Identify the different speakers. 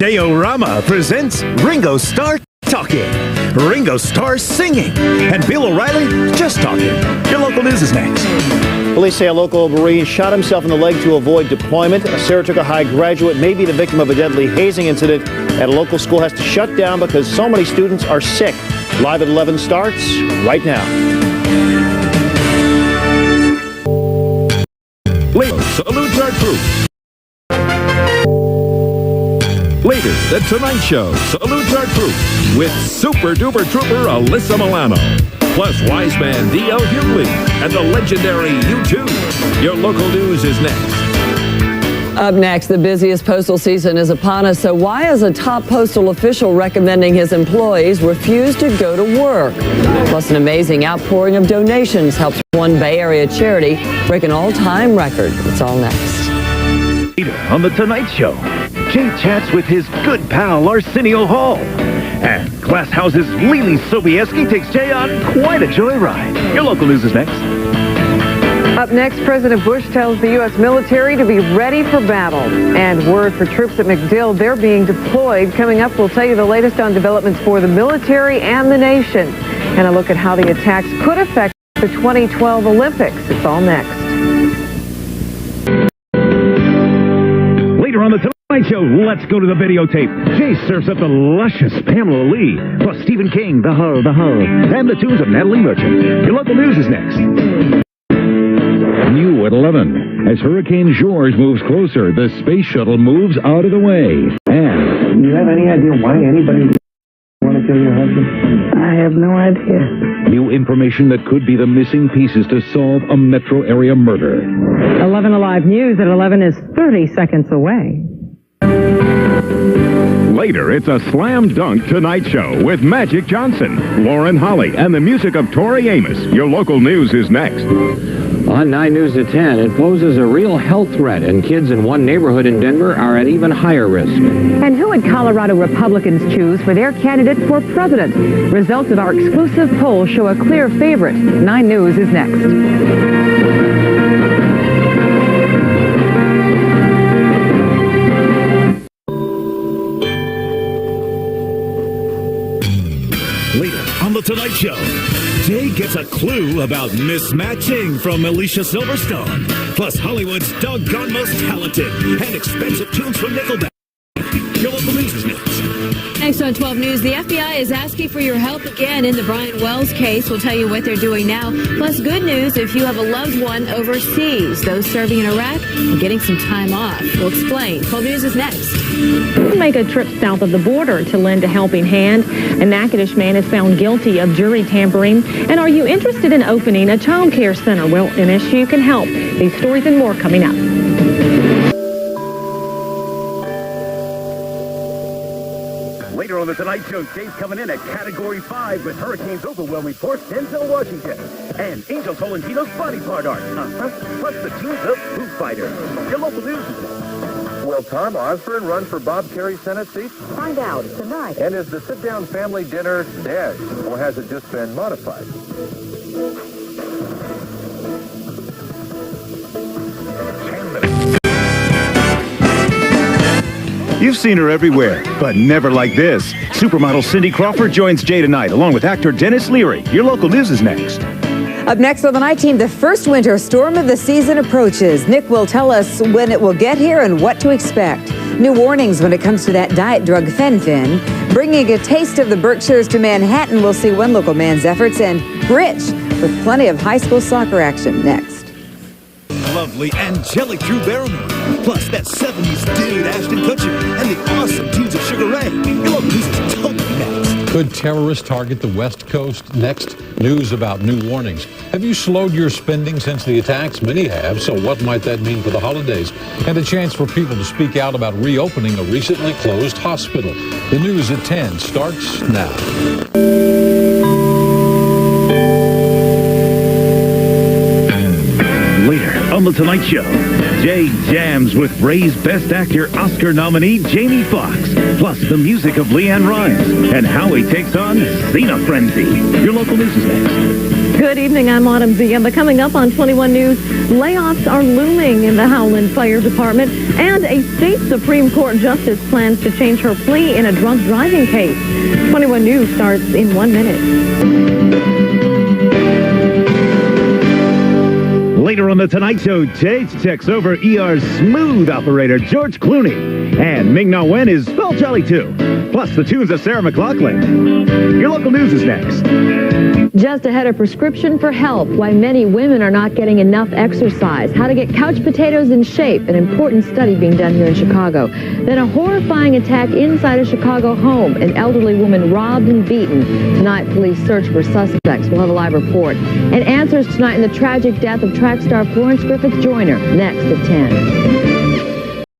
Speaker 1: J-O-Rama presents Ringo Starr Talking, Ringo Starr Singing, and Bill O'Reilly Just Talking. Your local news is next.
Speaker 2: Police say a local Marine shot himself in the leg to avoid deployment. A Saratoga High graduate may be the victim of a deadly hazing incident at a local school. Has to shut down because so many students are sick. Live at 11 starts right now.
Speaker 3: Later, salutes our troops. Later, The Tonight Show salutes our troops with Super Duper Trooper Alyssa Milano. Plus wise man D.L. Hughley and the legendary U2. Your local news is next.
Speaker 4: Up next, the busiest postal season is upon us. So why is a top postal official recommending his employees refuse to go to work? Plus an amazing outpouring of donations helps one Bay Area charity break an all-time record. It's all next.
Speaker 1: Later on The Tonight Show, Jay chats with his good pal Arsenio Hall. And Glass House's Lily Sobieski takes Jay on quite a joyride. Your local news is next.
Speaker 5: Up next, President Bush tells the U.S. military to be ready for battle. And word for troops at MacDill, they're being deployed. Coming up, we'll tell you the latest on developments for the military and the nation. And a look at how the attacks could affect the 2012 Olympics. It's all next.
Speaker 1: Later on The Tonight Show, let's go to the videotape. Jay serves up the luscious Pamela Lee, plus Stephen King, The Hull, and the tunes of Natalie Merchant. Your local news is next.
Speaker 3: New at 11. As Hurricane George moves closer, the space shuttle moves out of the way. And
Speaker 6: do you have any idea why anybody would want to kill your husband?
Speaker 7: I have no idea.
Speaker 3: new information that could be the missing pieces to solve a metro area murder.
Speaker 7: 11 Alive News at 11 is 30 seconds away.
Speaker 3: Later, it's a slam dunk Tonight Show with Magic Johnson, Lauren Holly, and the music of Tori Amos. Your local news is next.
Speaker 8: On 9 News at 10, it poses a real health threat, and kids in one neighborhood in Denver are at even higher risk.
Speaker 5: And who would Colorado Republicans choose for their candidate for president? Results of our exclusive poll show a clear favorite. 9 News is next.
Speaker 1: On The Tonight Show, Jay gets a clue about mismatching from Alicia Silverstone. Plus Hollywood's doggone most talented and expensive tunes from Nickelback. Your local news is next.
Speaker 9: Next on 12 News, the FBI is asking for your help again in the Brian Wells case. We'll tell you what they're doing now. Plus good news if you have a loved one overseas. Those serving in Iraq are getting some time off. We'll explain. 12 News is next.
Speaker 10: Make a trip south of the border to lend a helping hand. A Natchitoches man is found guilty of jury tampering. And are you interested in opening a child care center? Well, MSU can help. These stories and more coming up.
Speaker 1: Later on The Tonight Show, Jay's coming in at Category 5 with Hurricanes overwhelming force Denzel Washington and Angel Tolentino's body part art. Plus the tunes of Foo Fighters. Your local news is next.
Speaker 11: Will Tom Osborne run for Bob Kerry's Senate seat?
Speaker 5: Find out tonight.
Speaker 11: And is the sit-down family dinner dead, or has it just been modified?
Speaker 1: You've seen her everywhere, but never like this. Supermodel Cindy Crawford joins Jay tonight, along with actor Dennis Leary. Your local news is next.
Speaker 12: Up next on the night team, the first winter storm of the season approaches. Nick will tell us when it will get here and what to expect. New warnings when it comes to that diet drug Fen-Phen. Bringing a taste of the Berkshires to Manhattan, we'll see one local man's efforts. And Rich, with plenty of high school soccer action next.
Speaker 1: Lovely angelic Drew Barrymore, plus that 70s dude Ashton Kutcher, and the awesome tunes of Sugar Ray. Your local news is totally next.
Speaker 13: Could terrorists target the West Coast next? News about new warnings. Have you slowed your spending since the attacks? Many have, so what might that mean for the holidays? And a chance for people to speak out about reopening a recently closed hospital. The news at 10 starts now.
Speaker 1: Later on The Tonight Show, Jay jams with Ray's Best Actor Oscar nominee Jamie Foxx, plus the music of Leanne Rimes, and how he takes on Cena Frenzy. Your local news is next.
Speaker 10: Good evening, I'm Autumn Zia. But coming up on 21 News, layoffs are looming in the Howland Fire Department, and a state Supreme Court justice plans to change her plea in a drunk driving case. 21 News starts in 1 minute.
Speaker 1: Later on The Tonight Show, Chase checks over ER's smooth operator, George Clooney. And Ming-Na Wen is spell jolly too. Plus the tunes of Sarah McLachlan. Your local news is next.
Speaker 14: Just ahead, a prescription for health, why many women are not getting enough exercise, how to get couch potatoes in shape, an important study being done here in Chicago. Then a horrifying attack inside a Chicago home, an elderly woman robbed and beaten. Tonight, police search for suspects. We'll have a live report. And answers tonight in the tragic death of track star Florence Griffith Joyner, next at 10.